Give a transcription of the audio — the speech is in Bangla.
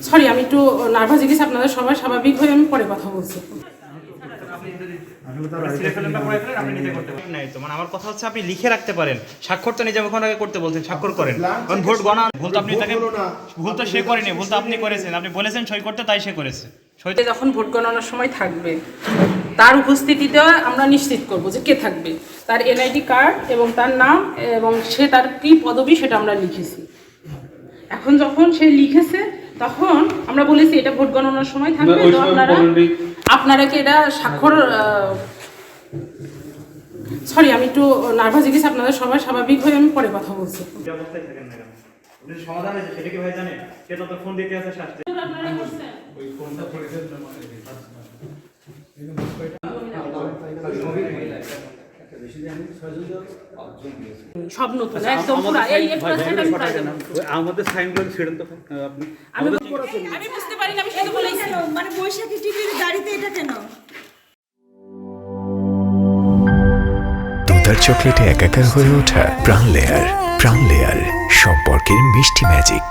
সরি, আমি একটু নার্ভাস হয়ে গেছি। আপনাদের সবাই স্বাভাবিক হয়ে আমি পরে কথা বলছি। আমার কথা হচ্ছে আপনি লিখে রাখতে পারেন, স্বাক্ষর তো নিজে ওখানে করতে বলছেন, স্বাক্ষর করেন। কারণ ভোট গণনা ভুল তো আপনি তাকে ভুল তো সে করেনি, ভুল তো আপনি করেছেন, আপনি বলেছেন সই করতে, তাই সে করেছে। যখন ভোট গণনার সময় থাকবে তার উপস্থিতিতে আমরা নিশ্চিত করব যে কে থাকবে, তার এনআইডি কার্ড এবং তার নাম এবং সে তার কী পদবি সেটা আমরা লিখেছি। এখন যখন সে লিখেছে তখন আমরা বলেছি এটা ভোট গণনার সময় থাকবে, তো আপনারা কি এটা স্বাক্ষর সরি, আমি একটু নার্ভাস হয়ে গেছি। আপনাদের সবাই স্বাভাবিক হয়ে আমি পরে কথা বলছি। সমাধান হয়েছে সেটা কি ভাই জানেন? সে তো ফোন দিতে আছে শাস্তি ওই ফোনটা করেছেন না মানে সব নতুন একদম পুরো এই প্রসেসটা পুরো আমাদের সাইন করে ছেড়েন তো আপনি। আমি বুঝতে পারি না, আমি শুধু বলেছি মানে বৈশাখী টিভির গাড়িতে এটা কেন? দুধার চকলেটে একাকার হয়ে ওঠা প্রাণ লেয়ার সম্পর্কের মিষ্টি ম্যাজিক।